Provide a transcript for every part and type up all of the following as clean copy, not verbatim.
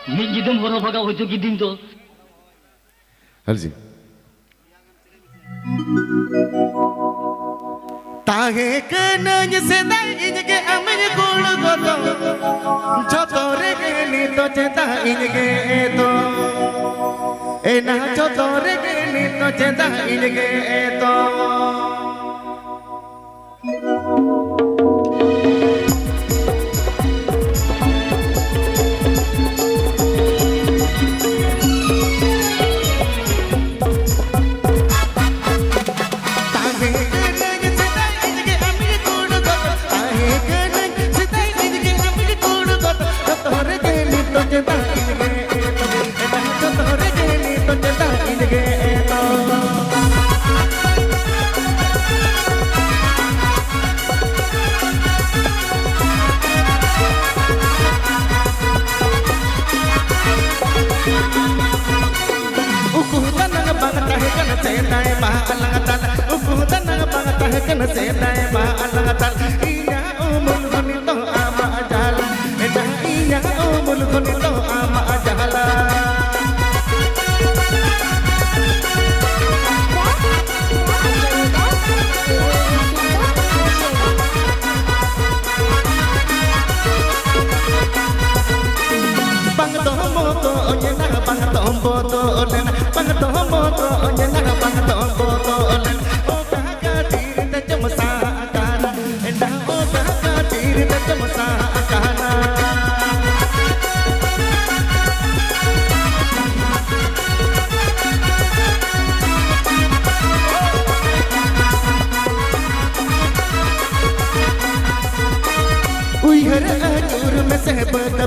Minjidum horo baga hojo gidim to. Halji. ताहे के नज से दाइन के अमर गुण गोतो छोतोरे के नी तो चेता इनके तो ए ना छोतोरे के नी तो चेता इनके तो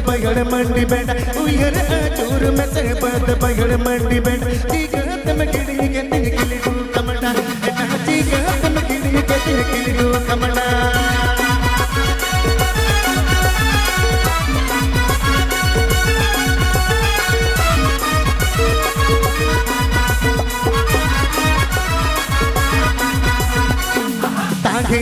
बगड़ मंडी बेट उयर चूर में से बद बगड़ मंडी बेट जीगत में गिड़ी के तिन किली डू कमड़ा जीगत में गिड़ी के तिन किली डू कमड़ा तागे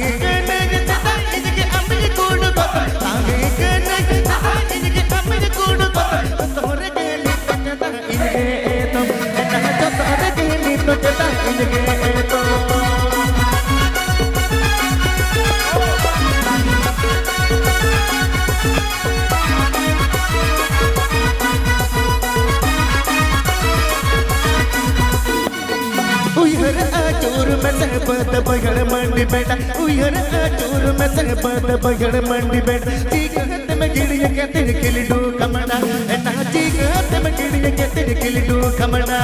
बगड़ मंडी बेटा उयर चूर में से बद बगड़ मंडी बेटा जीगत में गिड़ी के तिन किली डू कमड़ा ना जीगत में गिड़ी के तिन किली डू कमड़ा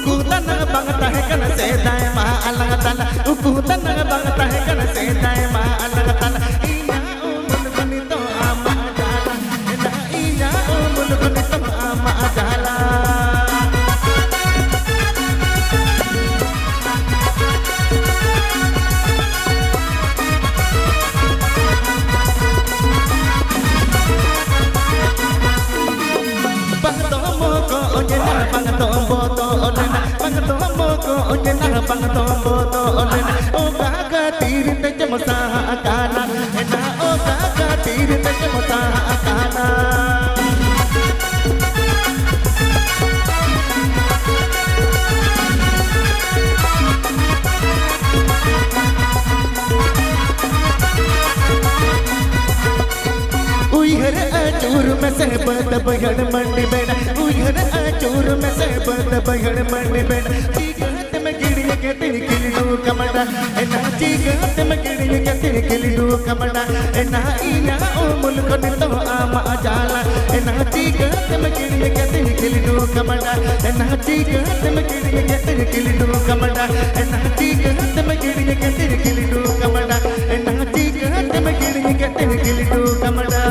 बंगता है कन से दाए मा अलग तला उकुतन बंगता है कन से दाए मा अलग तला इया ओ मुलगनी तो आमा जाला ना इया ओ मुलगनी तो आमा जाला बंगतो मोको ओजना बंगतो बोतो ओजना बंगतो मोको ओजना बंगतो बोतो ओजना ओ गागा तीर ते चमसा अकाना ना ओ गागा तीर ते चमसा अकाना उयर चूर में से बद बगड़ मंडी बेटा उयर चूर में से बद बगड़ मंडी बेटा जीगत में गिड़ी के तिन किली डू कमड़ा ना जीगत में गिड़ी के तिन किली डू कमड़ा ना इया ओ मुल्क तो आमा जाला ना जीगत में गिड़ी के तिन किली डू कमड़ा ना जीगत में गिड़ी के तिन किली डू कमड़ा ना जीगत में गिड़ी के तिन किली डू कमड़ा ना जीगत में गिड़ी के तिन किली डू कमड़ा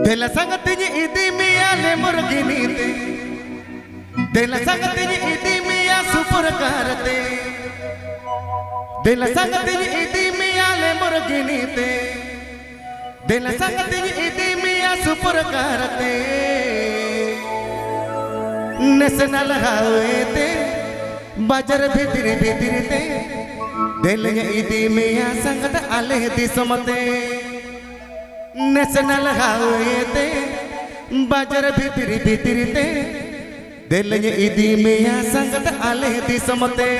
दिल संगत जी इदी मिया ले मुर्गी नीते दिल संगत जी इदी मिया सुपर करते दिल संगत जी इदी मिया ले मुर्गी नीते दिल संगत जी इदी मिया सुपर करते नेशनल हाईवे ते बाजार भीतर भीतर ते दिल इदी मिया संगत आले दिसमते नेशनल हाईवे ते बाजार भीतर भीतर ते दिल इदी मिया संगत आले दिसमते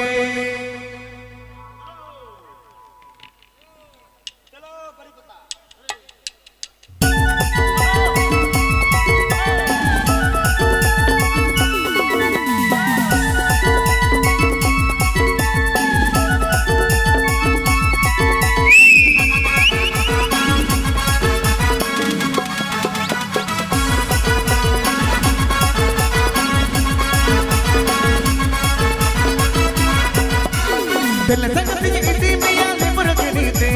दिल संगत इदी मिया लिबर गनीते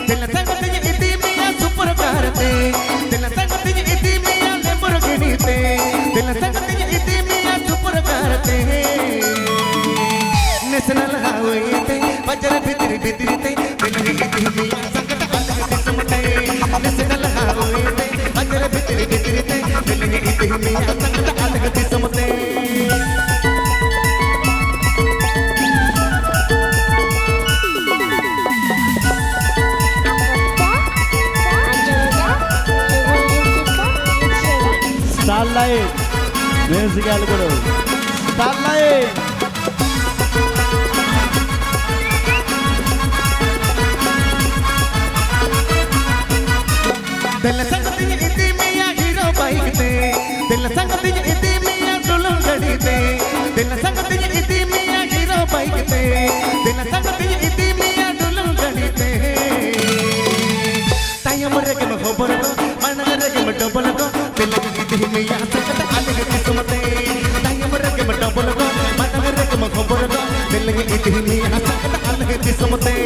दिल संगत इदी मिया सुपर करते दिल संगत इदी मिया लिबर गनीते दिल संगत इदी मिया सुपर करते नेशनल हाईवे ते बाजार भीतर भीतर ते दिल इदी मिया संगत अलग किस्मते नेशनल हाईवे ते बाजार भीतर भीतर ते दिल इदी मिया संगत अलग किस्मते Starlight musical guru Starlight दिल संगत इदी मिया हीरो बाइक ते दिल संगत इदी मिया डुलम गड़ी ते दिल संगत इदी मिया हीरो बाइक ते दिल संगत इदी मिया डुलम गड़ी ते टाइम रेगे में खबर को मन रेगे में डबल को दिल इदी मिया संगत अलग किस्मते टाइम रेगे में डबल को मन रेगे में खबर को दिल इदी मिया संगत अलग किस्मते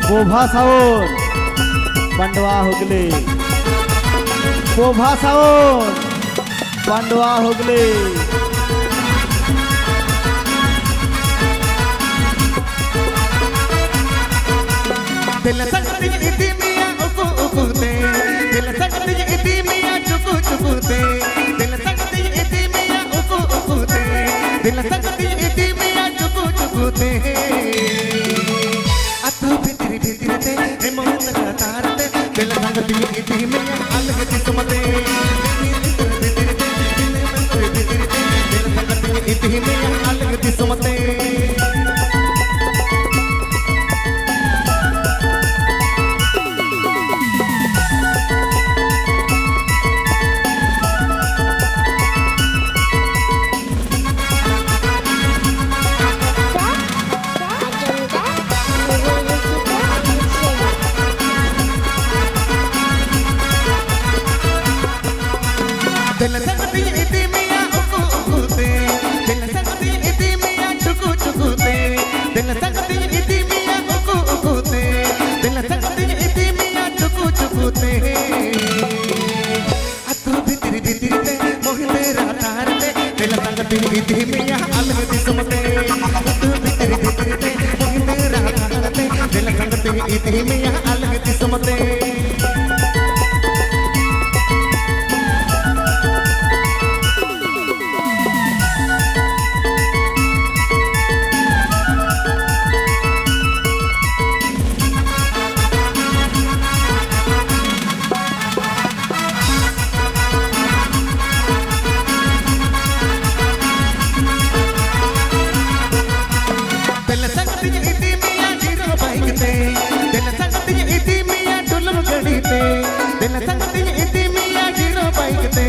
पोभा साउन पंडवा हुगली पोभा साउन पंडवा हुगली दिल संगत इदी मिया उकु उकुते दिल संगत इदी मिया चुकु चुकुते दिल संगत इदी मिया उकु उकुते दिल संगत इदी मिया चुकु चुकुते अतु भीतर भीतर ते मोहन का तारते दिल संगत इदी मिया अलग किस्मते दिल संगत इदी मिया अलग किस्मते दिल संगत इदी मिया उकु उकुते दिल संगत इदी मिया चुकु चुकुते दिल संगत इदी मिया उकु उकुते दिल संगत इदी मिया चुकु चुकुते अतु भीतर भीतर ते मोहि तेरा तारते दिल संगत इदी मिया अलग किस्मते अतु भीतर भीतर ते मोहि तेरा तारते दिल संगत इदी मिया अलग किस्मते दिल संगत इदी मिया हीरो बाइक ते दिल संगत इदी मिया डुलम गड़ी ते दिल संगत इदी मिया हीरो बाइक ते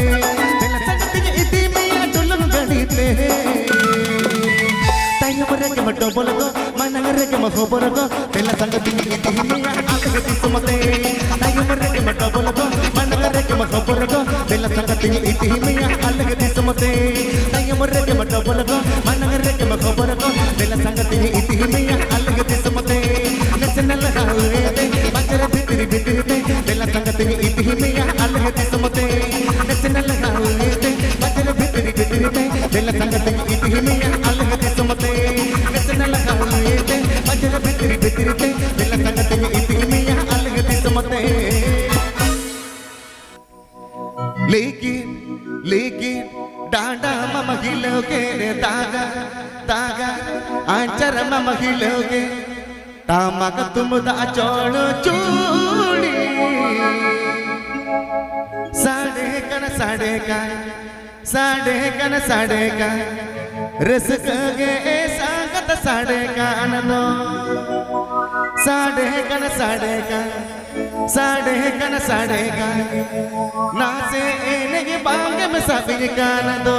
दिल संगत इदी मिया डुलम गड़ी ते टाइम रेगे में डबल को मन रेगे में खबर को दिल संगत इदी मिया अलग किस्मते टाइम रेगे में डबल को मन रेगे में खबर को दिल संगत इदी मिया अलग किस्मते टाइम रेगे में डबल को मन रेगे में खबर को दिल संगत इदी मिया अलग किस्मते नेशनल हाईवे ते बाजार भीतर भीतर ते दिल संगत इदी मिया अलग किस्मते नेशनल हाईवे ते बाजार भीतर भीतर ते दिल संगत इदी मिया अलग किस्मते तागा आंचर मम हिलोगे तामक तुम दा चोड़ चूड़ी साढ़े का रस कगे सांगत साढ़े का आनंदो साढ़े का नाचे एने बांग में सभी का आनंदो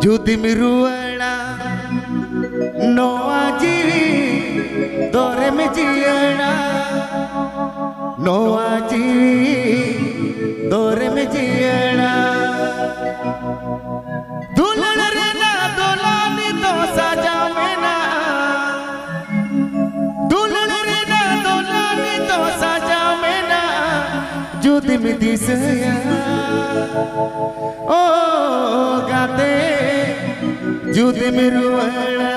जुदी मिरुआना नोआ जीवी दौरे में जियना नोआ जीवी दौरे में जियना दुल्हन रे ना दुल्हनी तो सजा में ना दुल्हन रे ना दुल्हनी तो सजा में ना जुदी में दिसया ओ गाते जुदी मिरुआना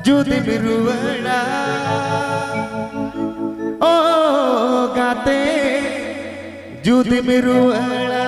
जुदी मिरुआना ओ गाते जुदी मिरुआना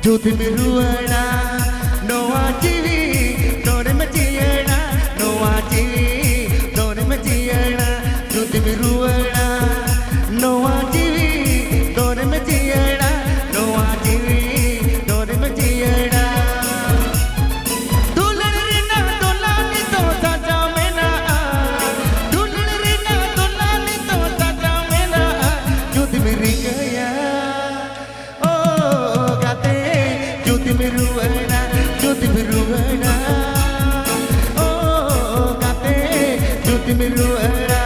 जुदी मिरुआना नोआ जीवी दौरे में जियना नोआ जीवी दौरे में जियना जुदी मिरुआना नोआ जीवी दौरे में जियना नोआ जीवी दौरे में जियना दुल्हन रे ना दुल्हनी तो सजा में ना दुल्हन रे ना दुल्हनी तो सजा में ना जुदी मिरी गया मिरुआना जुदी मिरुआना ओ गाते जुदी मिरुआना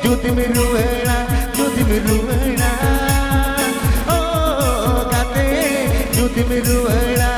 जुदी मिरुआना जुदी मिरुआना ओ गाते जुदी मिरुआना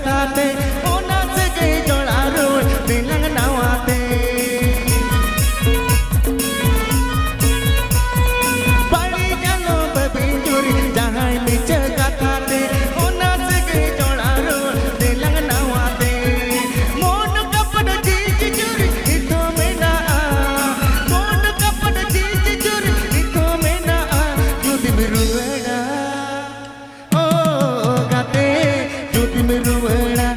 गाते ओना से गई जोड़ा रोड दिलंग नवाते बड़ी जानो बबिंजुरी जहां नीचे गाते ओना से गई जोड़ा रोड दिलंग नवाते मोन कपड़ चीज चोरी इतो में ना मोन कपड़ चीज चोरी इतो में ना जुदी मिरुआना ओ गाते जुदी मिरुआना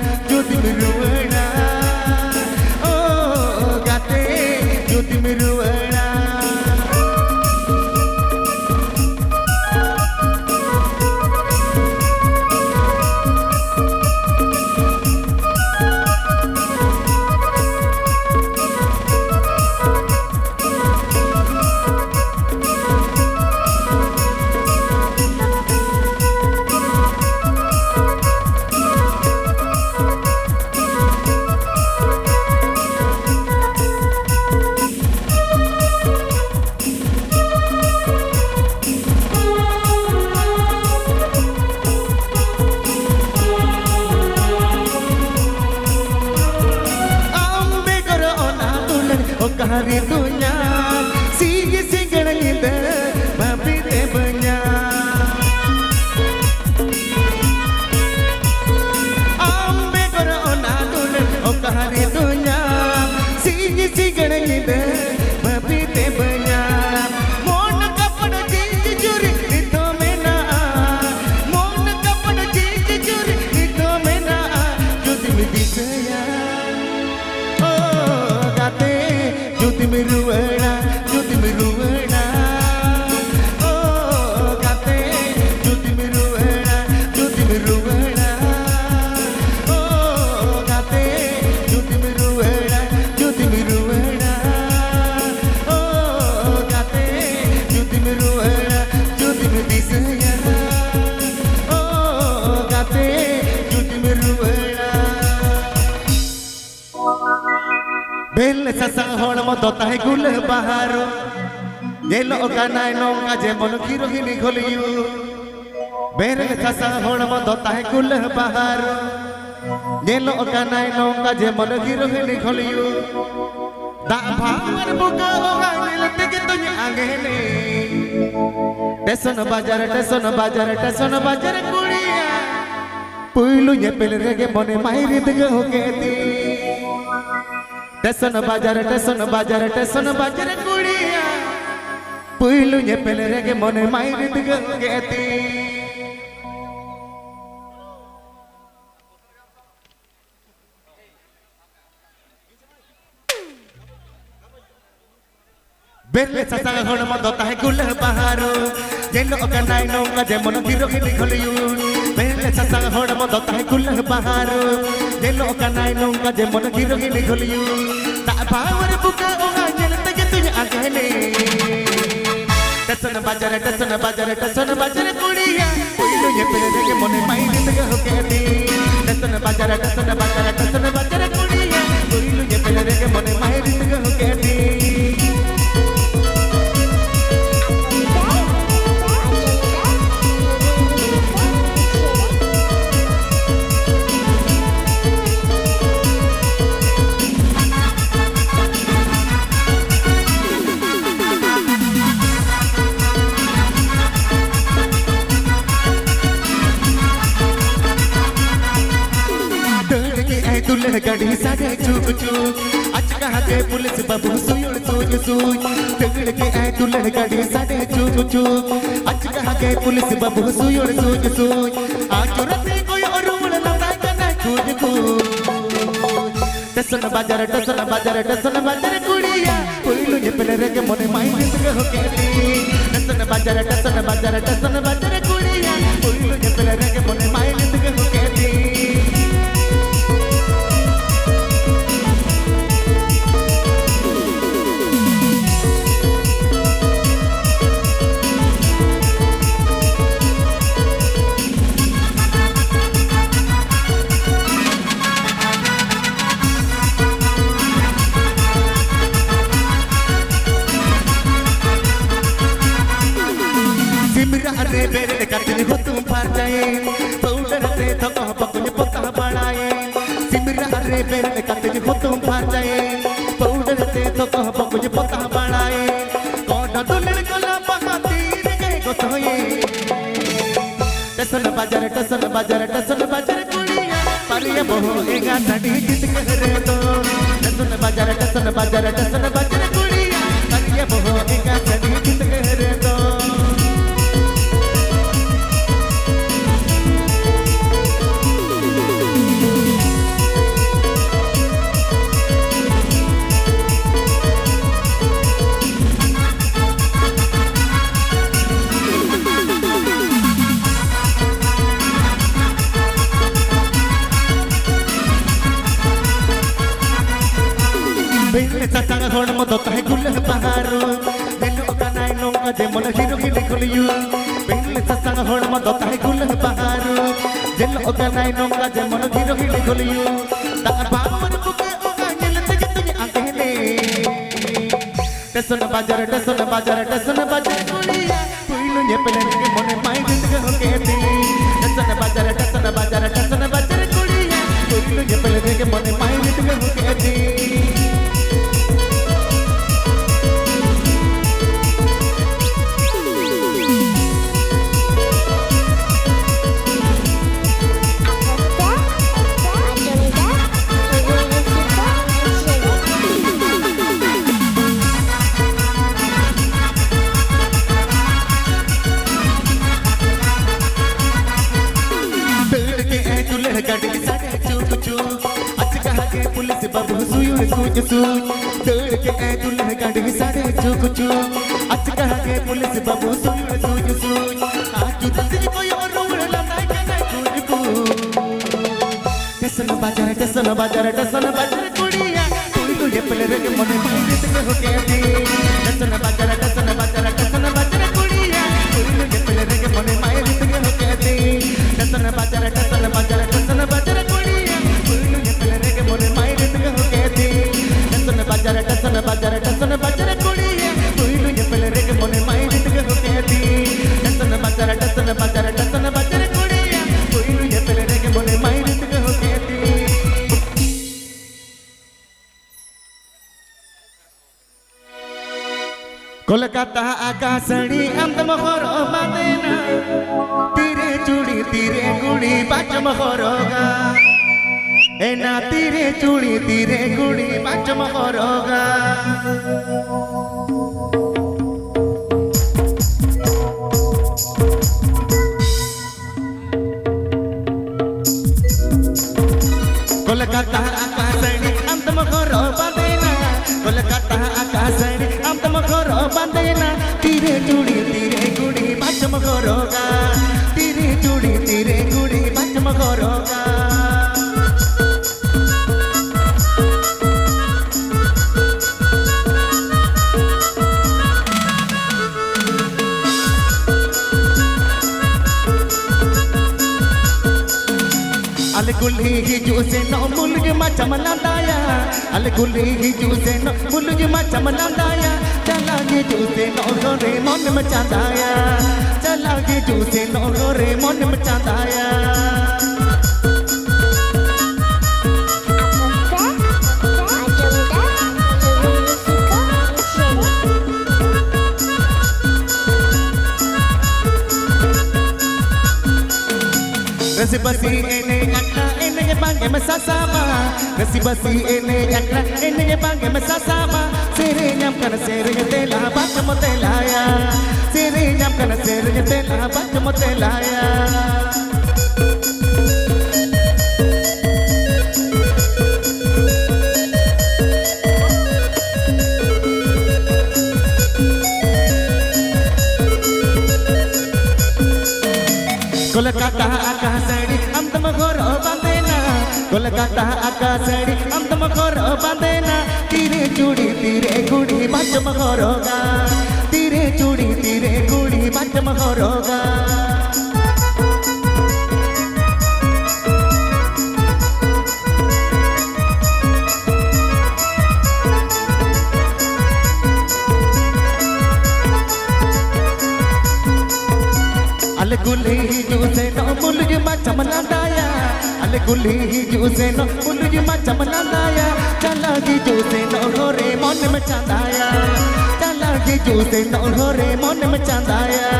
hari dunya sige siganida mabite banya ambe karo ona dun ok hari dunya sige siganida mabite banya mon kapad juri ito mena mon kapad juri ito mena jodi midisaya Jyoti miruwana oh gate Jyoti miruwana oh gate Jyoti miruwana oh gate Jyoti miruwana Jyoti midisaya oh gate Jyoti miruwana Bel sasang hona mo dota hai gul baharo Jelo okanai nongka je mon kiro hini kholiyu Bel sasang hona mo dota hai gul baharo Jelo okanai nongka je mon kiro hini kholiyu Da bhavar buka hoga nilate ke tunya agene Teson bajar kudiya Puilu nyepel rege mone mairi dega hoketi Teson bajar kudiya Puilu nyepel rege mone mairi dega hoketi Belle sasang hona mo dota hai gul baharo Jelo okanai nongka je mon kiro hini kholiyu Belle sasang hona mo dota hai gul baharo Jelo okanai nongka je mon kiro hini kholiyu Ta bhavar buka oga jelte ke tunya agene Teson bajar kudiya Puilu nyepel rege mone mairi dega hoketi Teson bajar kudiya Puilu nyepel rege mone mairi dega hoketi दुल्हे गढ़ी सागे चुक चुक अचका के police बाबू सुयुड़ सुई सुई तगड़ के आए दुल्हे गढ़ी सागे चुक चुक अचका के पुलिस बाबू सुयुड़ सुई सुई आज रात कोई और मुड़ लता कना खुद को टसन बाजार कुड़िया पुइलु nyepel rege mone main dega hoketi टसन बाजार कुड़िया पुइलु nyepel rege mone main dega hoketi Simra bere katni ho tum par jaye powder se thok pakuny pota badaye Simra bere katni ho tum par jaye powder se thok pakuny pota badaye koda dulin kala bahati ge gotoye Teson bajar kudiya pariya boho ega sadi jit kare to Teson bajar kudiya pariya boho ega sadi jit kare to Belle sasang hona mo dota hai gul baharo Jelo okanai nongka je mon kiro hini kholiyu Belle sasang hona mo dota hai gul baharo Jelo okanai nongka je mon kiro hini kholiyu Ta bhavar buka oga jelte ke tunya agene Teson bajar kudiya puilu nyepel rege mone main dega hoketi Teson bajar kudiya puilu nyepel rege mone main dega hoketi गाड़ी साढ़े चूक चूक अच कहा के police बाबू सुई सूझ सूझ दौड़ के ए दुल्हन गाड़ी साढ़े चूक चूक अच कहा के पुलिस बाबू सुई सूझ सूझ आज तुझे कोई और रोड लगाए के नहीं कुछ टेसन बाजार कुड़िया तू ये पले रे मने मारे ते हो के दी टेसन बाजार कुड़िया तू ये पले रे मने मारे ते हो के दी टेसन बाजार कुड़िया तू ये पले रे मने मारे ते हो के दी टेसन बाजार कुड़िया तू ये पले रे मने मारे ते हो के दी टेसन बाजार कुड़िया तू ये पले रे मने मारे ते हो के दी कोलकाता आकाशणी अंतम होरो बादेना तीरे चूड़ी तीरे गुड़ी बाचम होरोगा एना तीरे चूड़ी तीरे गुड़ी बाचम होरोगा कोलकाता आकाशणी अंतम होरो बादेना कोलकाता आकाशणी अंतम होरो बादेना तीरे चूड़ी तीरे गुड़ी बाचम होरोगा तीरे चूड़ी तीरे गुड़ी बाचम होरोगा अलगुली ही जूसे नो मुल्क मा चमलांदाया अलगुली ही जूसे नो मुल्क मा चमलांदाया चला के जूसे नो रे मन में चांदाया चला के जूसे नो रे मन में चांदाया Resi basi ene akla ene ye bange me sasama Resi basi ene akla ene ye bange me sasama Sere nyam kana sere ye tela bat motelaya Sere nyam kana sere ye tela bat motelaya Kolkata आकाशणी अंतम होरो बांदेना कोलकाता आकाशणी अंतम होरो बांदेना तीरे चूड़ी तीरे गुड़ी बाचम होरोगा तीरे चूड़ी तीरे गुड़ी बाचम होरोगा अलगुली ही जूसे no मुल्क मा चमलांदाया अलगुली ही जूसे no मुल्क मा चमलांदाया चला की जूसे नो रे मन में चांदाया चला की जूसे नो रे मन में चांदाया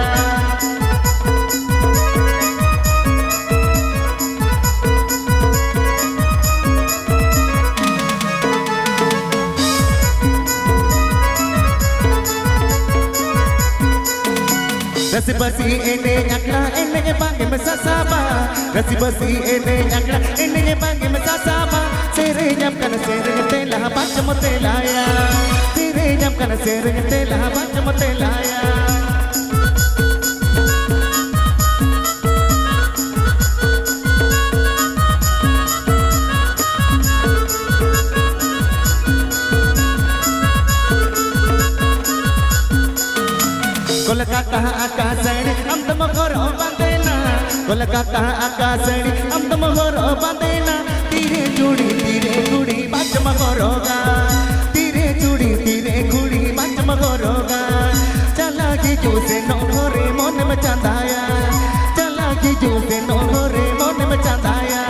Resi basi ene akla ene ye bange me sasama Resi basi ene akla ene ye bange me sasama Sere nyam kana sere tela bat motelaya Sere nyam kana sere tela bat motelaya Kolkata आकाशणी अंतम होरो बांदेना कोलकाता आकाशणी अंतम होरो बांदेना तीरे चूड़ी तीरे गुड़ी बाचम होरोगा तीरे चूड़ी तीरे गुड़ी बाचम होरोगा चला की जूसे no रे मन में चांदाया चला की जूसे नो रे मन में चांदाया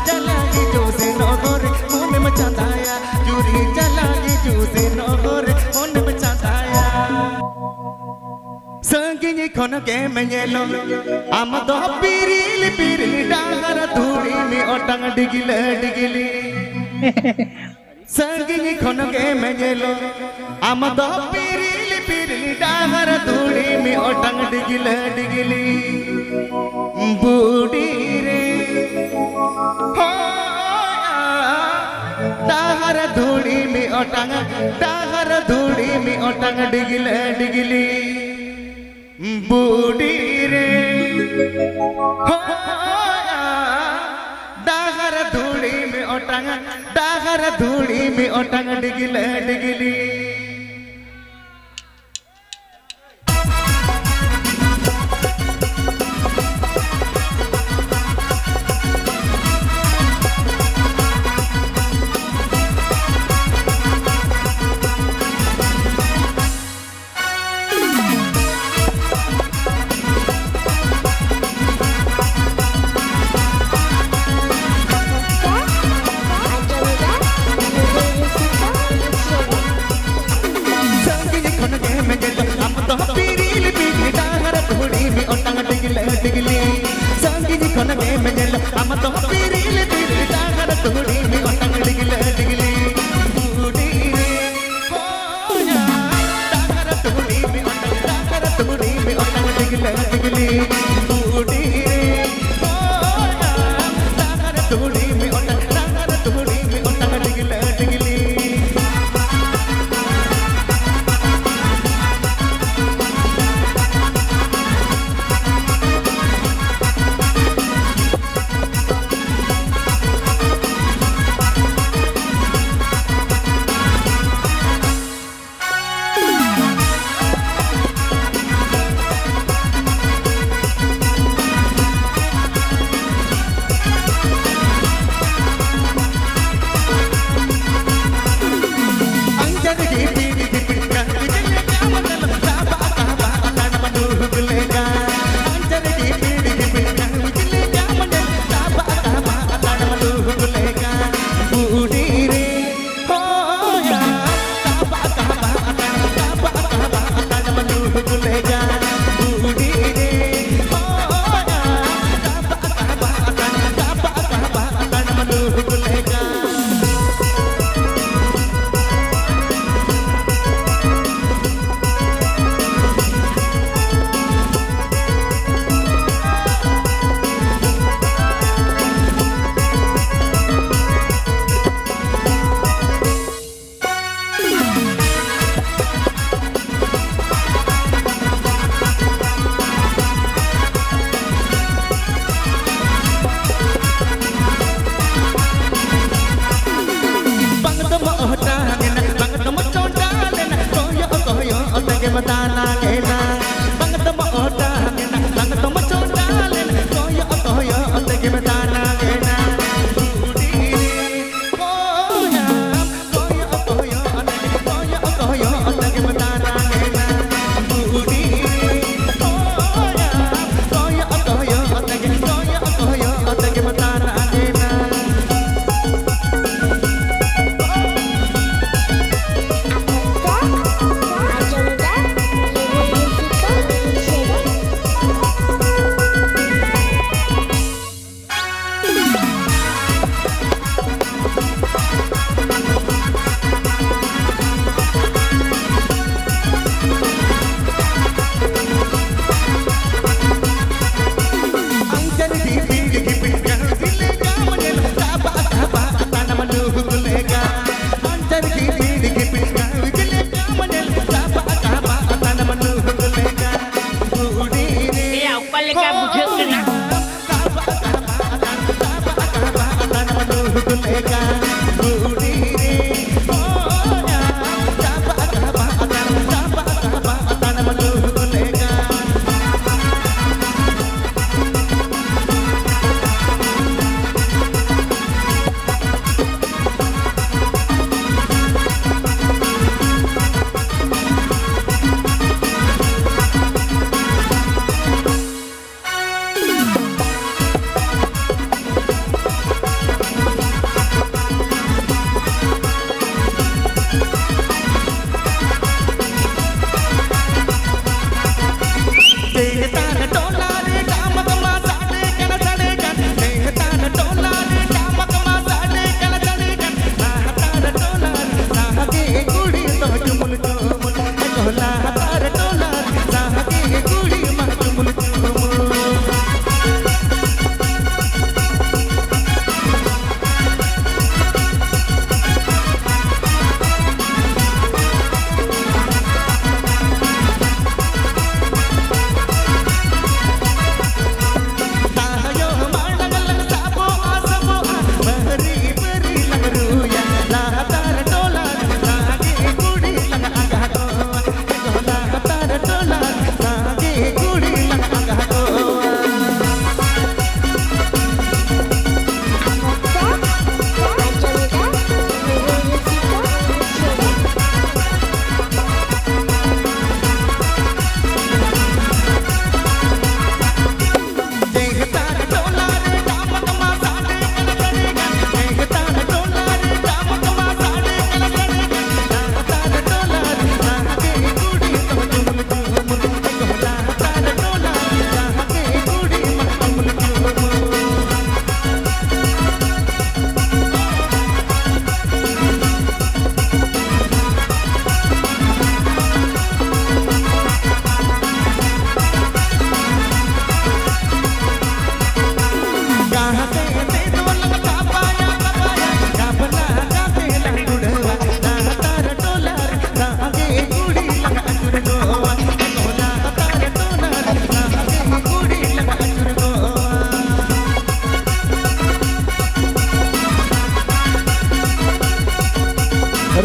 चला की जूसे नो रे मन में चांदाया चूड़ी चला की जूसे नो रे मन में चांदाया संगी कोन के मेलो आम दो पिरिल पिरिल डागर धूड़ी में ओटंग डिगिले डिगिली संगी कोन के मेलो आम दो पिरिल पिरिल डागर धूड़ी में ओटंग डिगिले डिगिली बूढ़ी रे डाहर धूड़ी में ओटांग डाहर धूड़ी में ओटांग डिगिले डिगिली बूढ़ी रे हो डाहर धूड़ी में ओटांग डाहर धूड़ी में ओटांग डिगिले डिगिली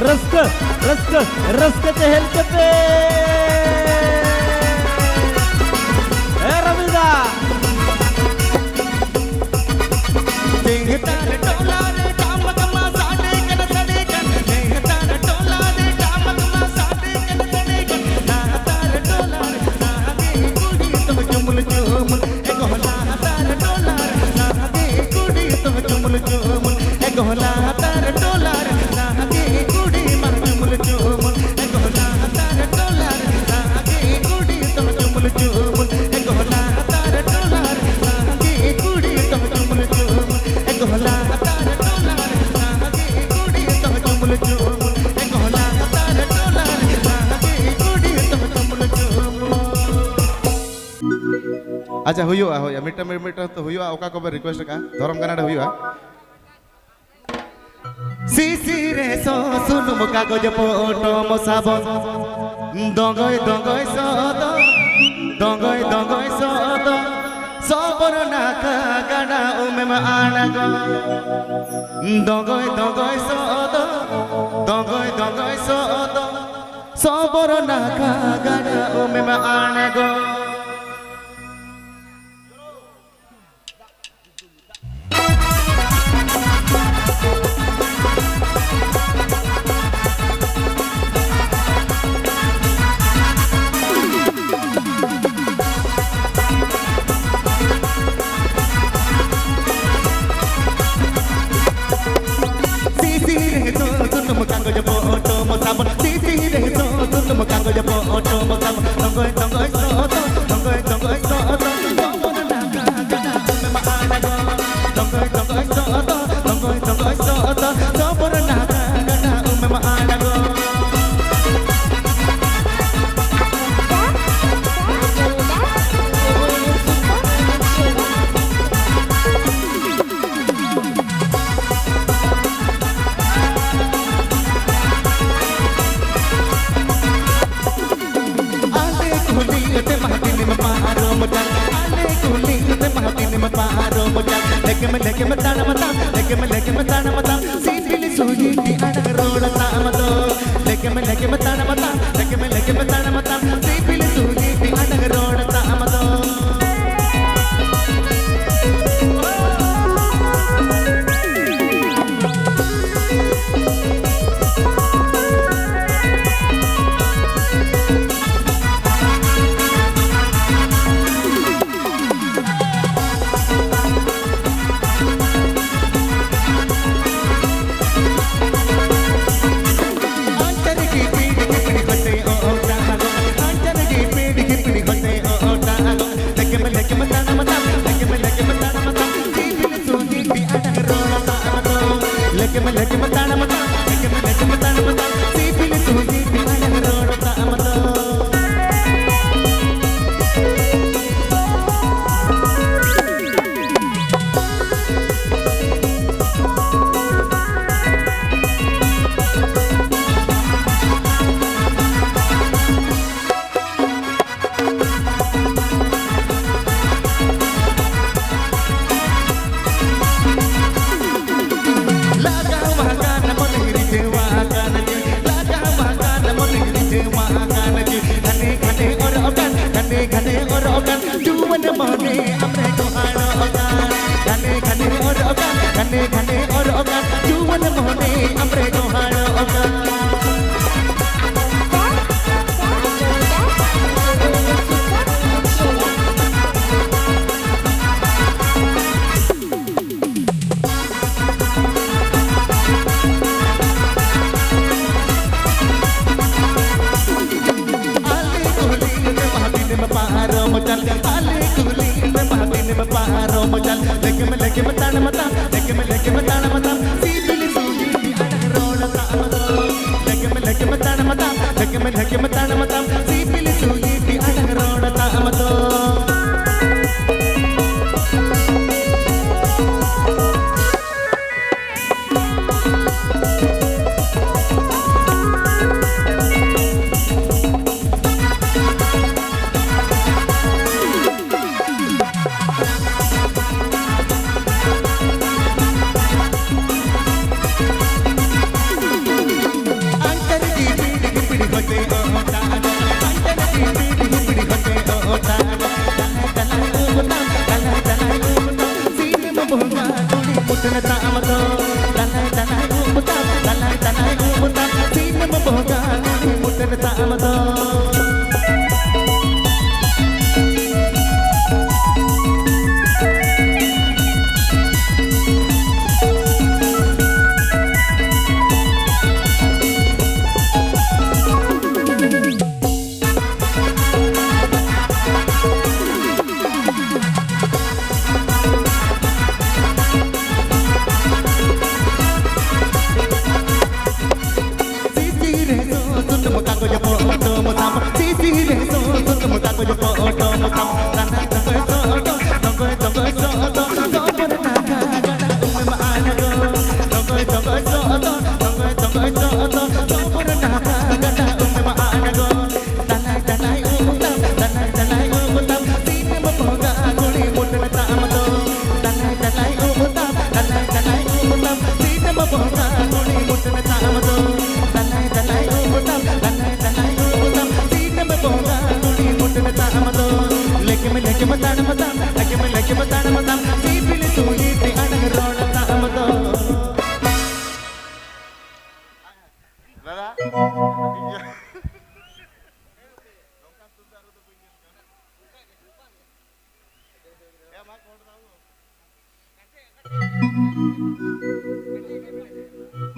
रस्क रस्क रस्क चहल के पे रविदा देहतार टोला रे टामक मा साडे कन सडे कन देहतार टोला रे टामक मा साडे कन सडे कन नातार टोला नागे कुड़ी तुम चुमुल चुमुल ए गोला तार टोला नागे कुड़ी तुम चुमुल चुमुल ए गोला तार टोला नागे कुड़ी मन चुमुल चुमुल ए गोला तार टोला नागे कुड़ी तुम चुमुल चुमुल ए गोला तार टोला नागे कुड़ी तुम चुमुल चुमुल ए गोला तार टोला नागे कुड़ी तुम चुमुल चुमुल ए गोला तार टोला नागे कुड़ी तुम चुमुल चुमुल अच्छा हुआ हो या मिटा तो हुआ ओका को रिक्वेस्ट का धर्म कनाडा हुआ सीसी रे सो सुन मो कागज फोटो मो साबन दंगय दंगय सद सबरो नाका गाडा उमे मा आनाग दंगय दंगय सद सबरो नाका गाडा उमे मा आनाग कागज फोटो मो साबन सीसी रे सो तुम कागज फोटो मो साबन दंगय दंगय सद सबरो नाका गाडा उमे मा आनाग दंगय दंगय सद सबरो नाका गाडा उमे मा आनाग लेके मैं ताना मता सीधी सूजी दी अड़ग रोड तामतो लेके मैं ताना मता सीधी सूजी दी अड़ग रोड तामतो लेके मैं ताना मता सीधी सूजी दी अड़ग रोड तामतो घने और ओगन जुवन मोने हमरे गोहानो ओगन घने और ओगन घने और ओगन जुवन मोने हमरे गोहानो ओगन लेके मैं ताना मता सीधी सूजी दी अड़ग रोड तामतो लेके मैं ताना मता सीधी सूजी दी अड़ग road तामतो mutna tamado tanai tanai umutam tanai tanai umutam sinam boga mutna tamado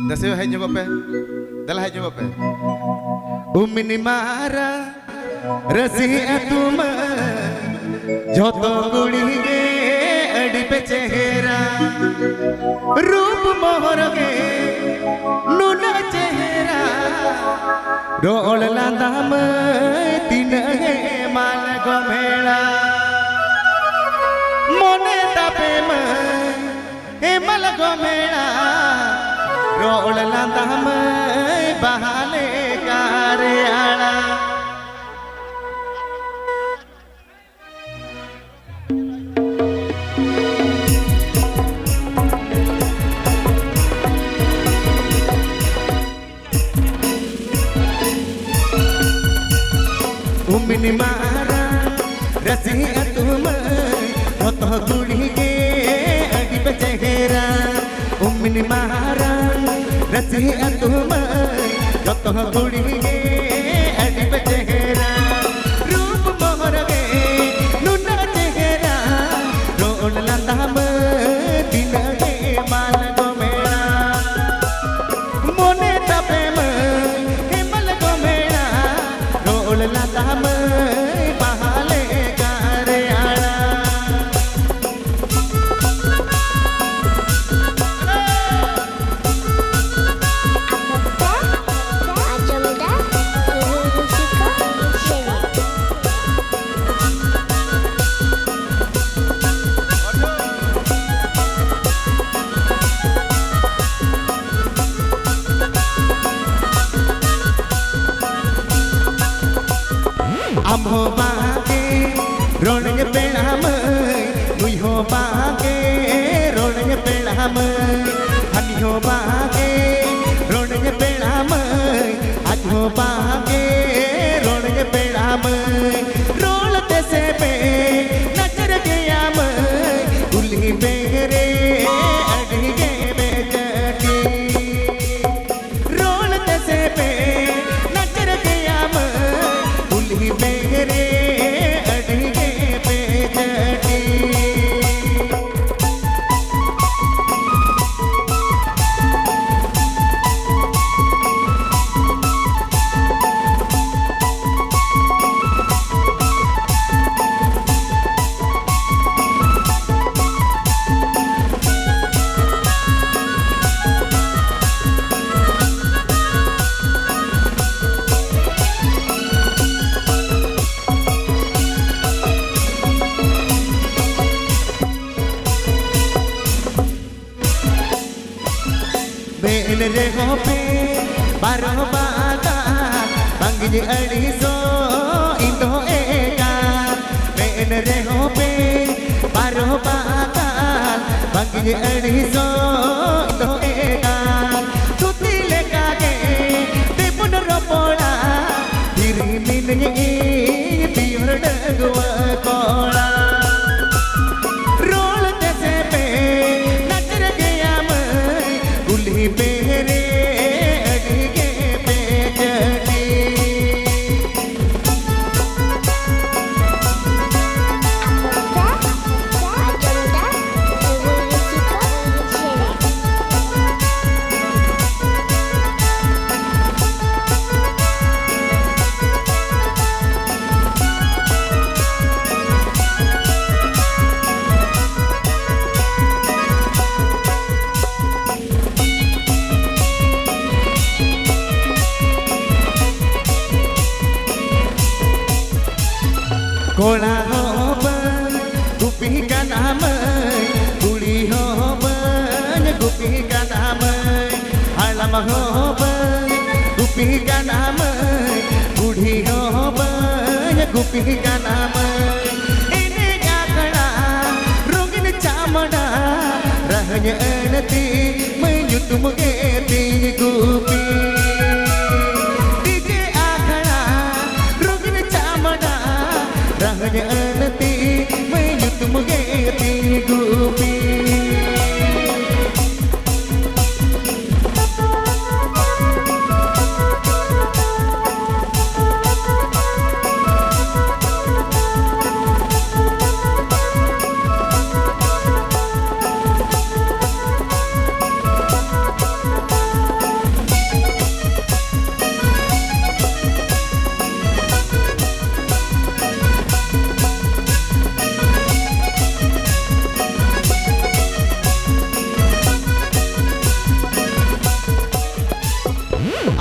Daseo hai nyoba pe, dala hai nyoba pe. Umini mara rasi atuma joto gudi ge adi pe chehra रूप मोहर ge nuna chehra role लांदाम तीन हे मान गोमेला मोने तापे हे मल गोमेला role लांदाम बहाले कारे आला उमिनी मारा रसी तुम तो गुड़ी के अड़ी बचेरा उमिनी मारा रसी तुम तो गुड़ी के अड़ी बचेरा रूप मोहर गे नुना चेहरा रोल लंदाम दिन के मान गो मेरा मोने तपे हे मल गो मेरा रोल लंदाम बहाले कारे आला अम्हो बागे रोने पेड़ाम नुई हो बागे रोने पेड़ाम हनी हो बागे रोने पेड़ाम आज हो बागे रोने पेड़ाम रोलते से पे नजर गया उल्ली बेरे अड़ी गे बेजटी रोलते से पे नजर गया उल्ली बेरे अड़ी गे बेजटी बेन रे हो पे बारो बागा बंगी अड़ी सो इंदो एका बेन रे हो पे बारो बागा बंगी अड़ी सो इंदो एका तुती लेका के ते पुन रोपोला दिरी मिनगी पियर डगवा कोला रोल ते से पे नजर गया कोला हो बन गुपी का नाम कुड़ी हो बन गुपी का नाम आलम हो बन गुपी का नाम बूढ़ी हो बन गुपी का नाम इन्हें क्या खड़ा रोगिन चामड़ा रहने अनती मैं युद्ध मुगे ती गुपी डीजे आखड़ा रोगिन चामड़ा रहने अनती मैं युद्ध मुगे ती गुपी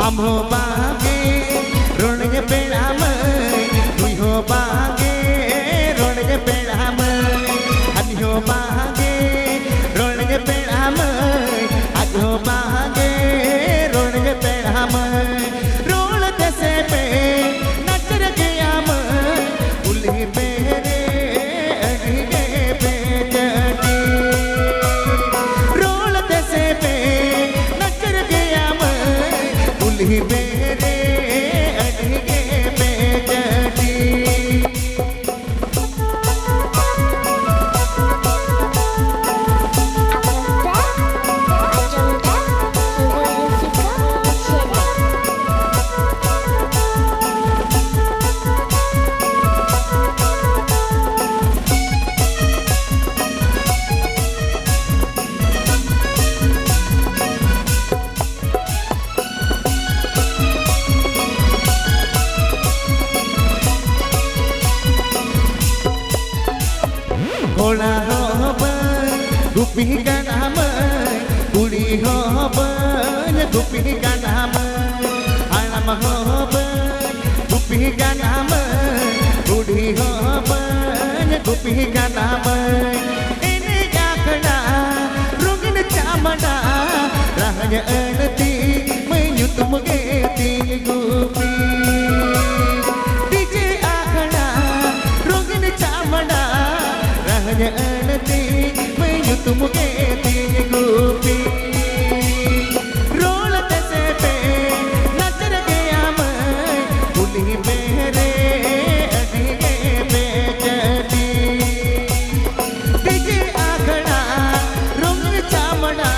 अमो बागे रोणगे पेड़ाम तुई हो बागे रोणगे पेड़ाम अन हो बागे रोणगे पेड़ाम आज हो बागे रोणगे पेड़ाम रोल दसे पे नचर गयाम उली पेरे अड़गे पे चटी रोल दसे पे नचर गयाम उली मेरे अड़गे पे चटी कोला हो बन गुपी का नाम कुड़ी हो बन गुपी का नाम आलम हो बन गुपी का नाम कुड़ी हो बन गुपी का नाम इन्हें क्या खड़ा रोगिन चामड़ा रहने अनती मैं युद्ध मुगे ती गुपी डीजे आखड़ा रोगिन चामड़ा रहने अनती मैं युद्ध मुगे ती गुपी रोल दसे पे नजर गया मैं उली मेरे अड़गे पे चटी डीजे आखड़ा रोगिन चामड़ा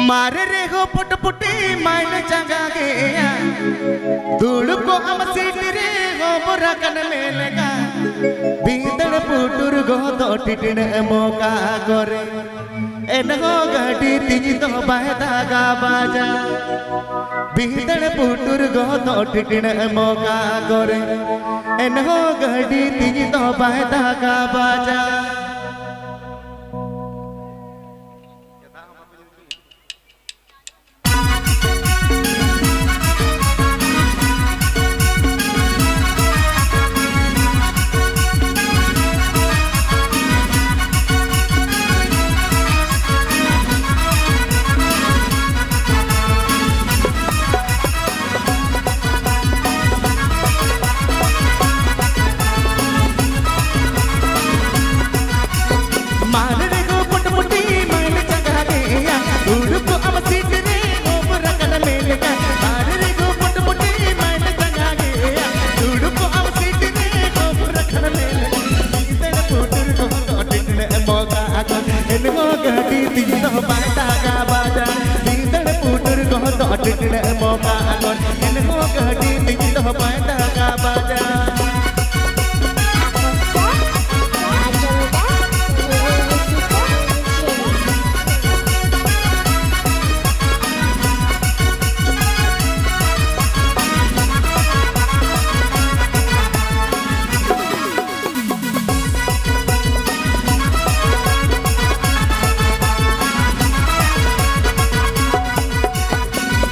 मारे रे हो पुट पुटी माइन जगा गया धूल को हम सीट रे हो बुरा कन में लगा बीदड़ पुटुर गो तो टिटन मौका गोरे एन हो गाड़ी तीज तो बायदा गा बाजा बीदड़ पुटुर गो तो टिटन मौका गोरे एन हो गाड़ी तीज तो बायदा गा बाजा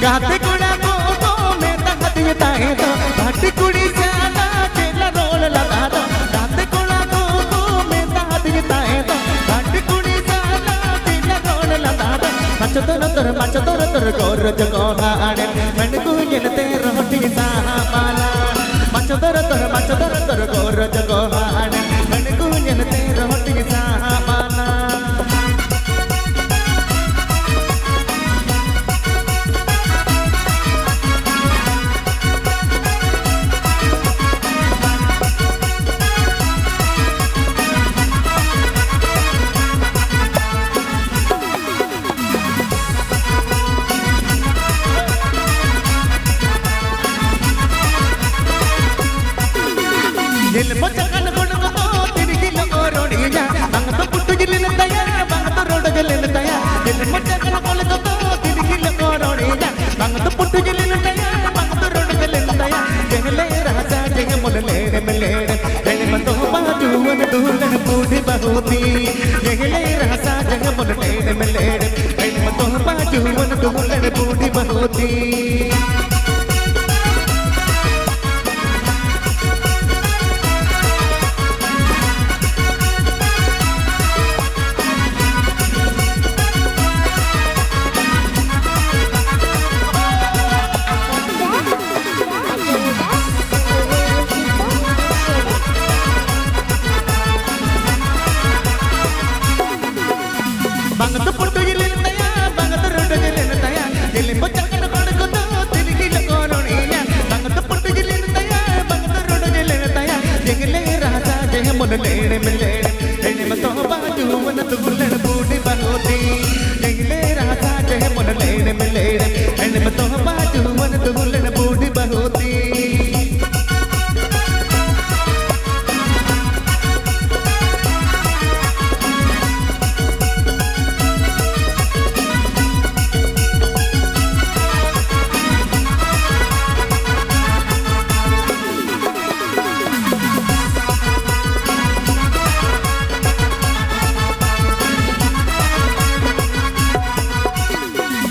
गाते कुड़ा को मैं तहत ये ताए तो भाटी कुड़ी जाना चेला रोल लगा दो गाते कुड़ा को मैं तहत ये ताए तो भाटी कुड़ी जाना चेला रोल लगा दो मच तोर गोर जगो हाड़े मन कुयन ते रोटी सामाला मच तोर गोर जगो हाड़े मन कुयन ते रोटी सामाला दिल बचकन गुड़ को तिरगिल ओरोड़िया बंग तो पुट्टू जिलिन दया बंग तो रोड जिलिन दया दिल बचकन गुड़ को तिरगिल ओरोड़िया बंग तो पुट्टू जिलिन दया बंग तो रोड जिलिन दया जहले राजा जग मुल लेड़ मिलेड़ जग मतो बाजुवन दूलन बूढ़ी बहुती जहले राजा जग मुल लेड़ मिलेड़ जग मतो बाजुवन दूलन बूढ़ी बहुती बंग तो पुट्टू जिलिन दया बंग तो रोड जिलिन दया दिल बचकन गुड़ को तिरगिल ओरोड़िया बंग तो पुट्टू जिलिन दया बंग तो रोड जिलिन दया जगले राजा जग मुल लेड़ मिलेड़ एने मतो बाजुवन दूलन बूढ़ी बहुती जगले राजा जग मुल लेड़ मिलेड़ एने मतो बाजुवन दूलन बूढ़ी बहुती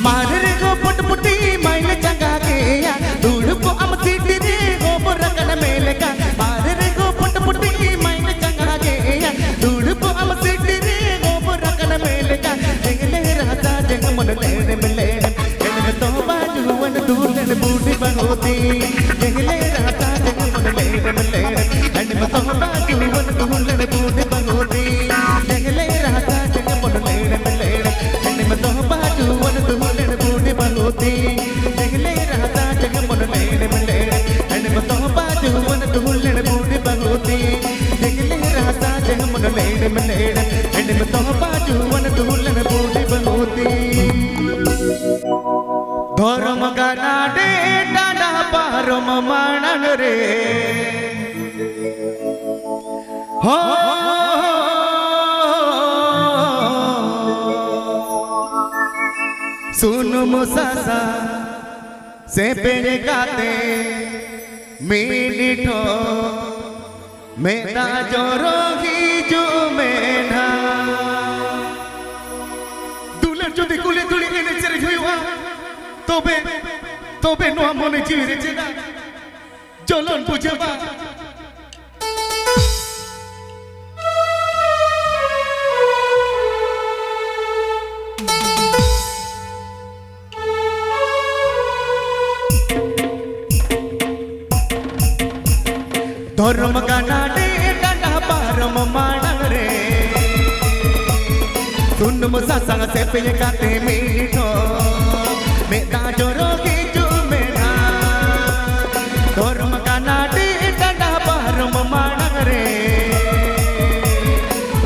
मारे गो पुट पुटी माइल चंगा के या दूर को अम सीटी रे गो बुरकन मेले का मारे गो पुट पुटी माइल चंगा के या दूर को अम सीटी रे गो बुरकन मेले का जगले राजा जग मुल लेड़ मिलेड़ जग तो बाजुवन दूलन बूढ़ी बहुती जगले राजा जग मुल लेड़ मिलेड़ जग तो बाजुवन दूलन बूढ़ी बहुती जगले राजा जग मुल लेड़ मिलेड़ जग तो बाजुवन दूलन बूढ़ी बहुती जगले राजा जग मुल लेड़ मिलेड़ जग तो बाजुवन दूलन बूढ़ी बहुती जगले राजा जग मुल लेड़ मिलेड़ जग तो बाजुवन दूलन बूढ़ी बहुती धर्म गाना डे डाडा पारम मानन रे हो सुन मुसासा से पेड़े गाते मिनिठो मेरा जोरो ही जो मेना दुलन जो दिकुले दुली के नेचर हुआ तोबे नो मने जीवे चेना जलन बुझेबा धर्म गाना डे डाडा पारम मानन रे सुन मुसा संग से पे गाते मिठो मेरा जोरो की जुमेना धर्म गाना डे डाडा पारम मानन रे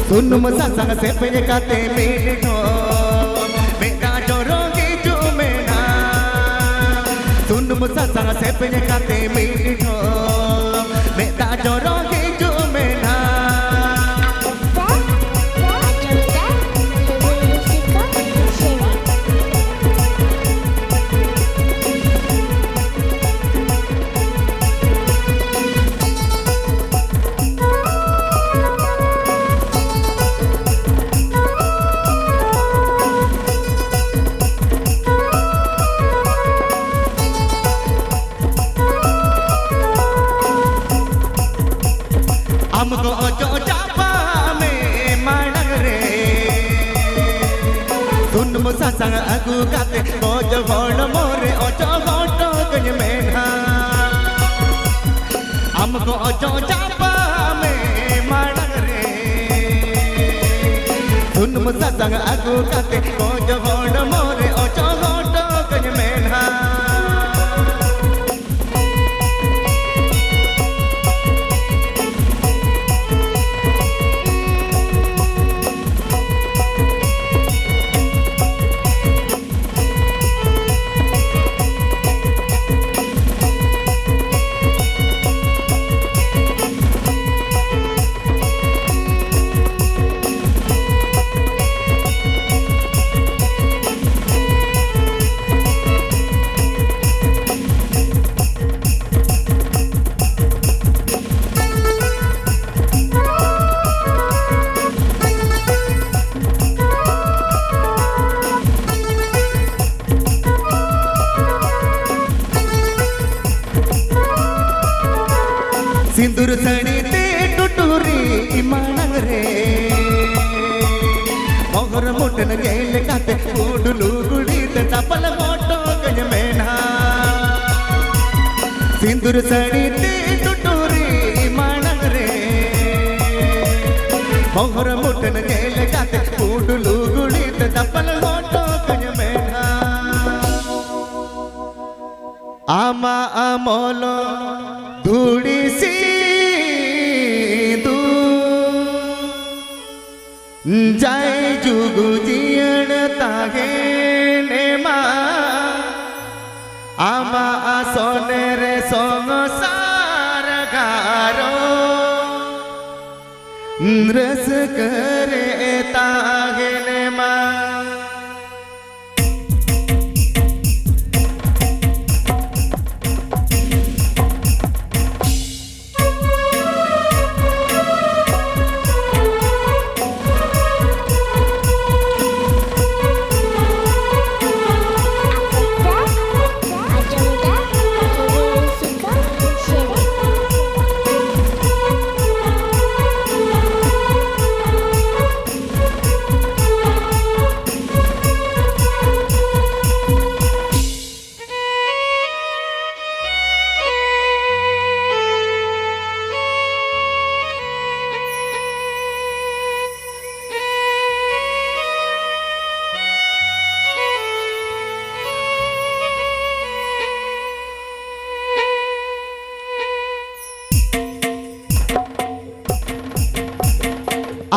सुन मुसा संग से पे गाते मिठो मेरा जोरो की जुमेना सुन मुसा संग से पे गाते मिठो मेरा जोरो की जुमेना चापा में मानग रे सुन मुसा संग अगु काते कोज होड़ मोरे ओचो होटो कन मेना हमको ओचो चापा में मानग रे सुन मुसा संग अगु काते कोज होड़ मोरे ओचो होटो कन मेना सिंदूर सड़ी ते टुटुरी मानग रे मोहर मुटन गेल काते उडलू गुड़ी ते टपल मोटो गज मेना सिंदूर सड़ी ते टुटुरी मानग रे मोहर मुटन गेल काते उडलू गुड़ी ते टपल मोटो गज मेना आमा अमोलो धूड़ी सी जाय जुगु जियण तागे नेमा आमा सोने रे सोंग सार गारो रस करे तागे नेमा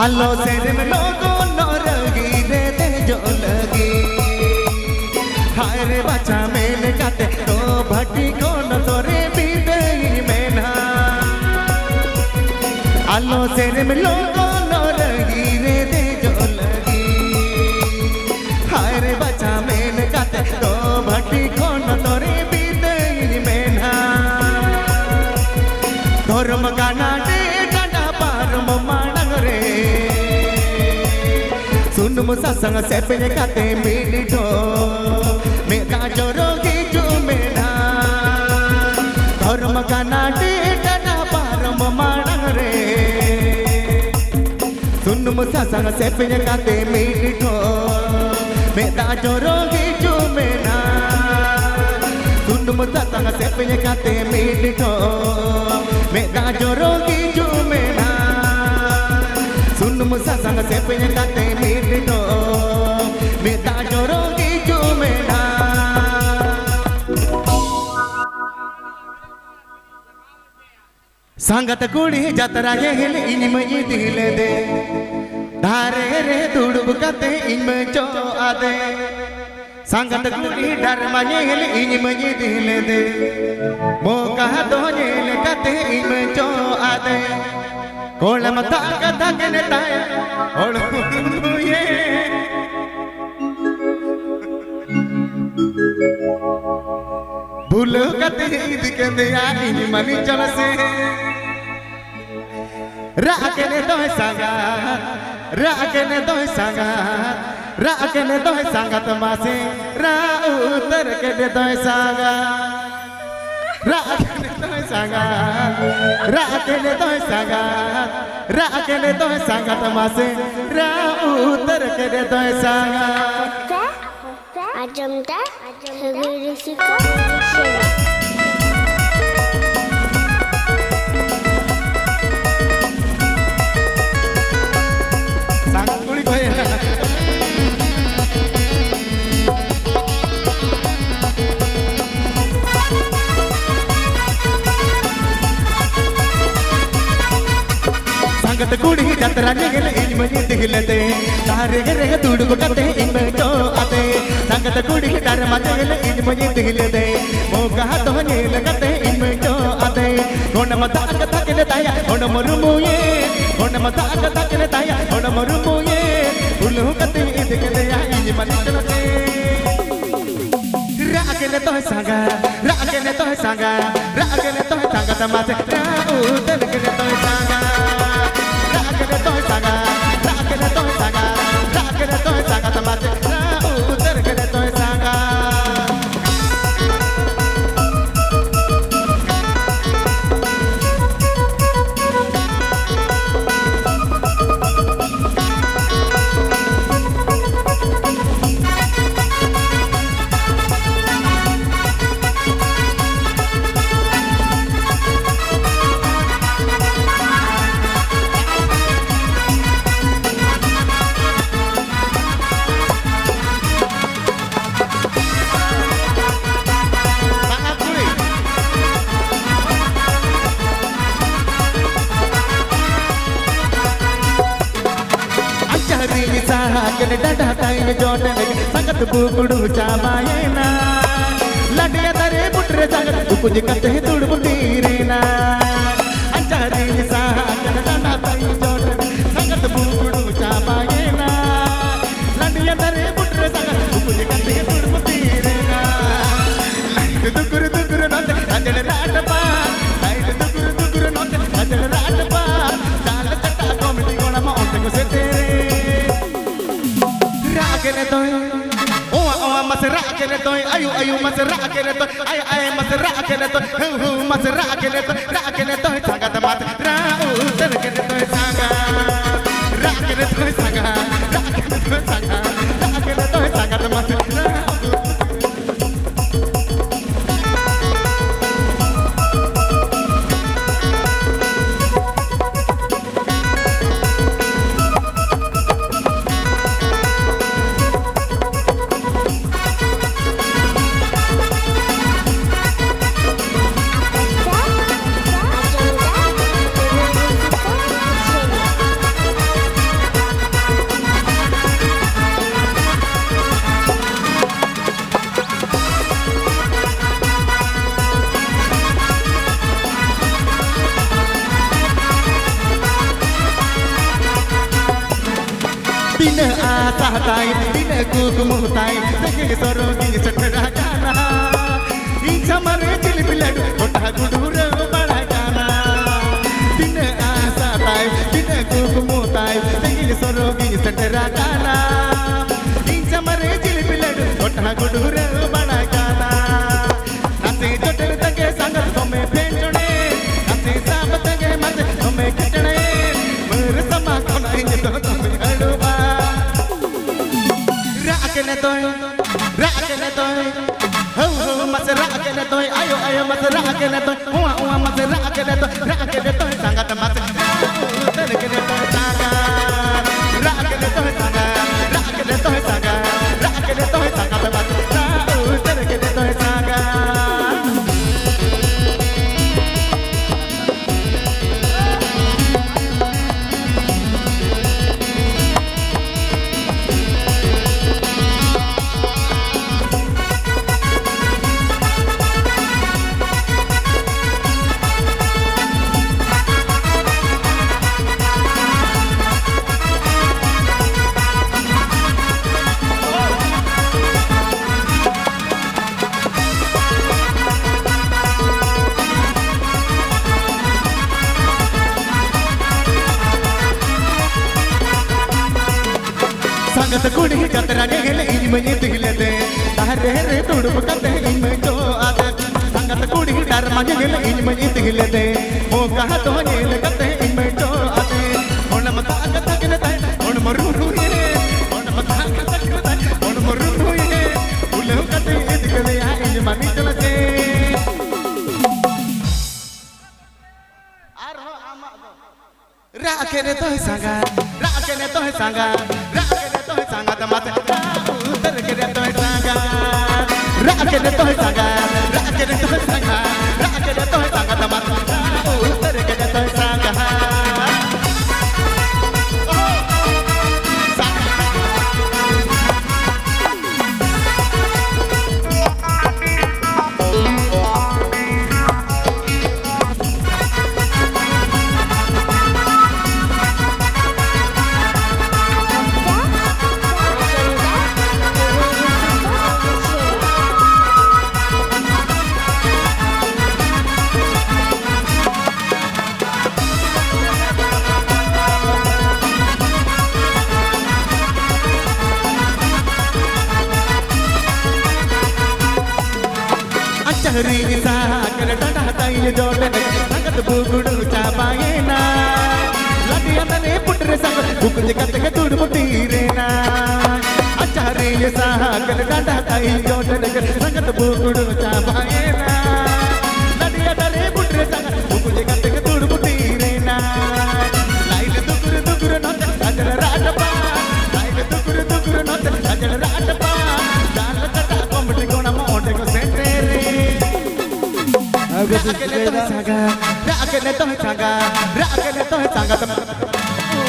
आलो से में लोगों नौरगी रे दे जो लगी हाय रे बच्चा मैंने काते तो भट्टी को न तोरे बीते में ना आलो से में लोगों नौरगी रे दे जो लगी हाय रे बच्चा मैंने काते तो भट्टी को न तोरे बीते में ना धर्म का नाटे डांडा पार मानग रे सुन मुसा संग से पे काते मिलिठो मेरा जोरोगी जुमेना धर्म का नाटे डांडा पार मानग रे सुन मुसा संग से पे काते मिलिठो मेरा जोरोगी जुमेना सुन मुसा संग से पे काते मिलिठो मेरा जोरोगी जुमेना सुन मुसा संग से पे काते मिलिठो मेरा जोरोगी जुमेना संगत कुड़ी जतरा गेल इनमई दिले दे धारे रे दुड़ब कते इनमे चो आदे संगत कुड़ी डर मजेल इनमई दिले दे मोका दो जेल कते इनमे चो आदे कोलम ताक ताक ने ताय और ये भूल कते ईद के दिया इन मनी चल से राकने दो संगा राकने दो संगा राकने दो संगा तमासे रा उतर के दो संगा राकेने तोय सांगा तमासे उतर करे तोय सांगा आजमता सगळे शिका सांगा कुणी कोय संगत कुड़ी जतरा निगल इन मनी दिखलते तारे गरे तुड़को कते इन तो आते संगत कुड़ी तारे मजल इन मनी दिखलते मोगा तो नील कते इन तो आते कोन मता कथा के ताया कोन मरुमुये कोन मता कथा के ताया कोन मरुमुये उल्लू कते दिखले या इन मनी चलते राकेने तो सांगा तमासे उतर के तो सांगा राकेने तो सांगा तमासे उतर के तो सांगा डा टाइम जोटन संगत बुकुडू चामायना लडिया तरे पुट्रे संगत कुछ कते तुड़ बुटीरेना अंचारी साहन डा टाइम जोटन संगत बुकुडू चामायना लडिया तरे पुट्रे संगत कुछ कते तुड़ बुटीरेना लाइट दुकुर नोते अजल राटपा लाइट दुकुर नोते अजल राटपा चाल चटा कॉमेडी गोना माउंट को से तेरे राकेने तोय ओ मस राकेने तोय आयु मस राकेने तोय आय मस राकेने तोय मस राकेने तोय सांगा तमात उतर के तोय सांगा राकेने तोय सांगा तमात दिन आता ताई दिन कुकुमुताई तके सरोगी चटरा गाना इच्छा मरे चिलिपि लड्डू कोटा गुडूर बड़ा गाना दिन आता ताई दिन कुकुमुताई तके सरोगी चटरा गाना इच्छा मरे चिलिपि लड्डू कोटा गुडूर बड़ा गाना नाचे चटल तके संगत में फेंचणे नाचे साब तके मत में खटणे मर समा कोनाई तो तुम्हें अड़वा राकेने तोय हो मस राकेने तोय आयो मस राकेने तोय हुआ मस राकेने तोय सांगा तमास उतर के तोय सांगा राकेने तोय सांगा तमास उतर के तोय सांगा संगत कुड़ी जतरा निगल इन मनी दिखलते तारे रे तुड़ कते इन तो आते संगत कुड़ी डर मगल इन में इतगिले दे ओ कहा तो नेल कते इन में तो आते ओन मता कतगिले दे ओन मरु रुए ओन मता कतगिले दे ओन मरु रुए उले कते इतगिले आ इन में चलते राकेने तो सांगा राकेने तो सांगा राकेने तो सांगा तमाते उतर के तो सांगा राकेने तो सांगा राकेने तो सांगा राकेने तो सांगा तमाते उतर के तो सांगा चहरी साकर डाटा ताई जोड़न संगत बुगुडु चाबायेना लदिया तने पुटरे संग बुकुज कतक तुड़ मुटीरेना चहरी साकर डाटा ताई जोड़न संगत बुगुडु चाबायेना लदिया तने पुटरे संग बुकुज कतक तुड़ मुटीरेना लाइल दुकुर दुकुर नोत अजर राटपा लाइल दुकुर दुकुर नोत अजर राटपा जान कटा कोमटी कोण मोटे को सेंटे राकेने तो सांगा राकेने तो सांगा राकेने तो सांगा तम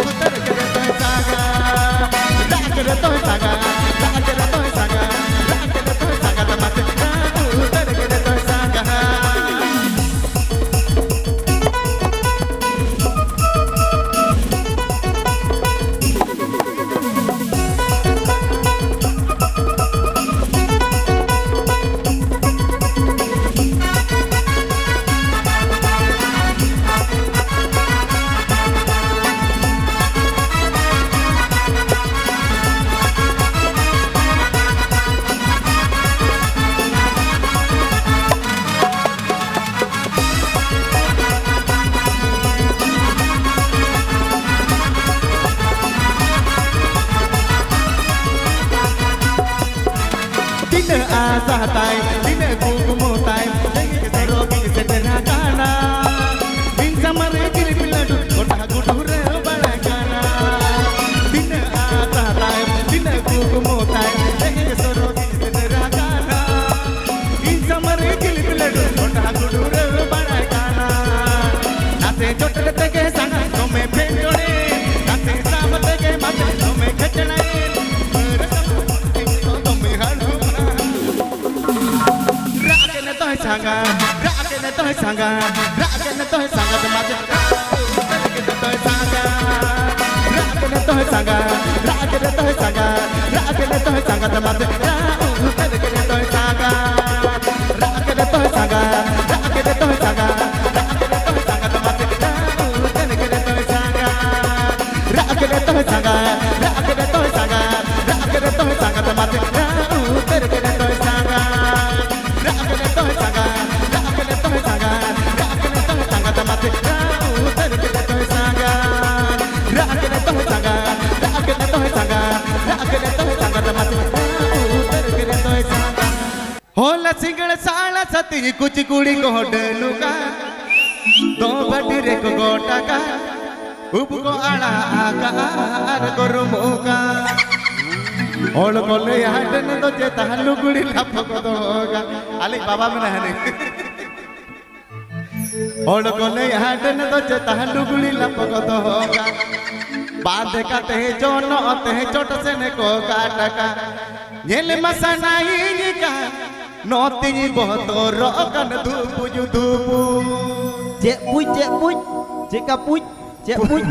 उतर के तो सांगा राकेने तो सांगा राकेने तो सांगा राकेने तो सांगा तम उतर के तो सांगा Sahatai, dine buku mutai, dengi serogi sederhana. Bin samare kiri piladu, kota gudure balagana. Dine sahatai, dine buku mutai, dengi serogi sederhana. Bin samare kiri piladu, kota gudure balagana. Nase jotle tege sana, tome pendone. Nase sabat tege mate, tome khachna. सांगा राकेने तो सांगा राकेने तो सांगा तमाचे उतर के तो सांगा राकेने तो सांगा राकेने तो सांगा राकेने तो सांगा तमाचे उतर के तो सांगा राकेने तो सांगा राकेने तो सांगा राकेने तो सांगा तमाचे उतर के तो सांगा राकेने तो सांगा राकेने तो सांगा राकेने तो सांगा तमाचे उतर के तो सांगा राकेने तो सांगा राकेने तो सांगा राकेने तो सांगा तमाचे उतर के तो सांगा राकेने तो सांगा राकेने तो सांगा राकेने तो सांगा तमाचे उतर के तो सांगा होला सिंगळ साळा सती कुछ कुड़ी गोडलुका दो बटरे को गोटाका उपको आळा आकार करू मोका ओळ कोले हाडन तो चेता लुगुडी लापको दोगा आले बाबा में नहीं ओळ कोले हाडन तो चेता लुगुडी लापको दोगा बांध काते जोनो ते चोट से ने को काटका येल मसनाई का नोती बहुत रोकन धूपु धूपु Cek puj, cek kapuj, cek puj.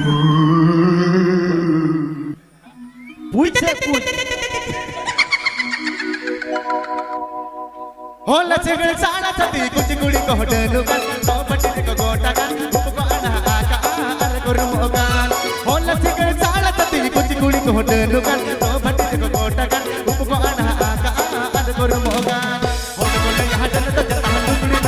Puj, cek puj. होला सिगळ साळा सती कुछ कुड़ी गोडलुका तो बटरे को गोटाका उपको आना आकार करू मोगान होला सिगळ साळा सती कुछ कुड़ी गोडलुका तो बटरे को गोटाका उपको आना आकार करू मोगान ओड कोले हाडन तो जता लुगुडी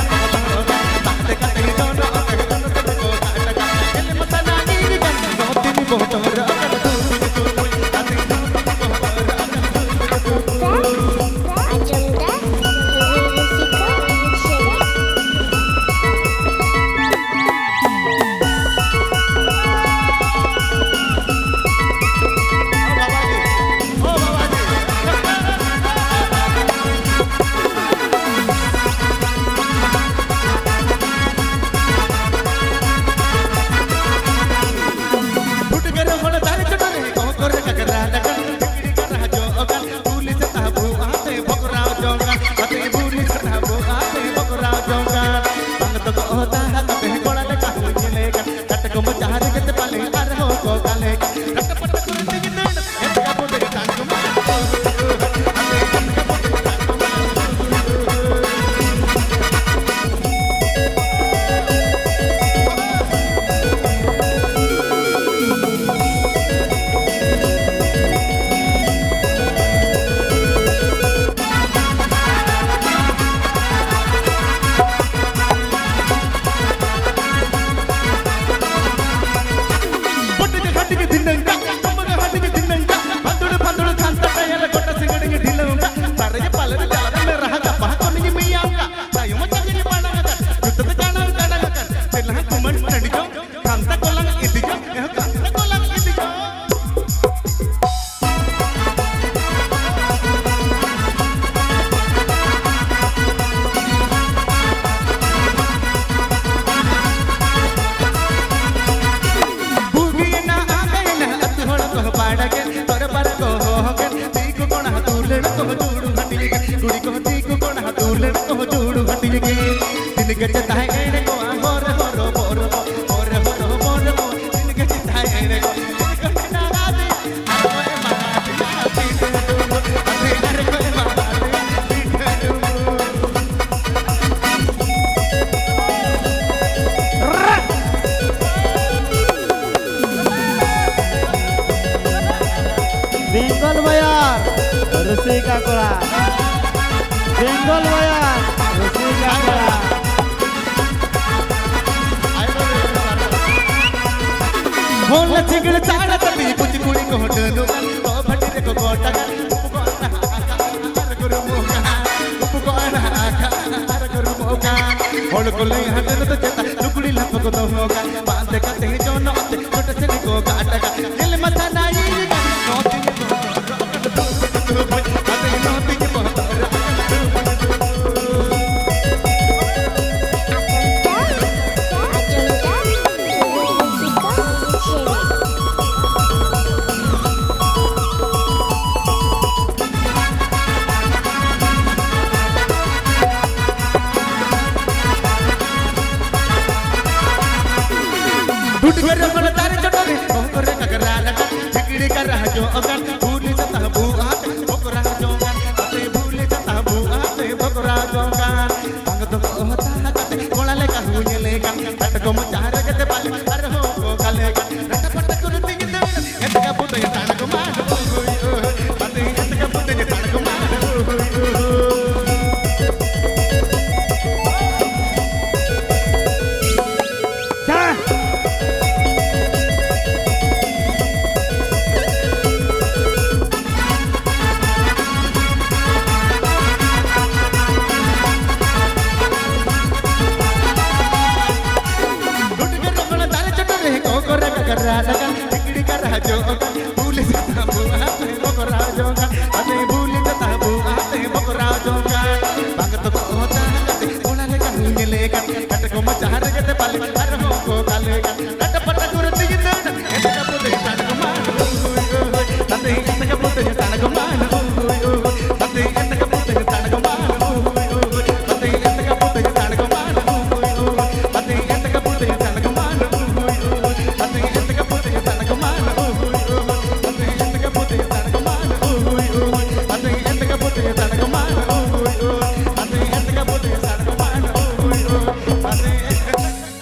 বেঙ্গল বায়ার রসিকা করা বেঙ্গল বায়ার রসিকা করা होला चिगड़ चाड़ा तभी कुछ कुड़ी को डलो ओ भटरे को कोटा होल को ले हटन तो चेता लुकड़ी लप को तो होगा बांधे कते जो नोते छोटे से को काटा दिल मथा नाई नोती नोती के बहुत टूट कर मन तारे चटोरे ओकर ककरा लगा ठिकड़ी कर रहा जो अगन भूल जाता बुआ ओकरा जोगा अते भूल जाता बुआ ते ओकरा जोगा अंग तो होता कते कोला ले का हुए ले का हट को मचार के पाले अरे हो को गले का रट पट करती के एत का पुते ताण को मार अते एत का पुते ताण को मार टिकड़ी कर रहा जो भूल जाता बुआ ते बकरा जोगा अते भूल जाता बुआ ते बकरा जोगा भगत को होता कोला ले का हुए ले का हट को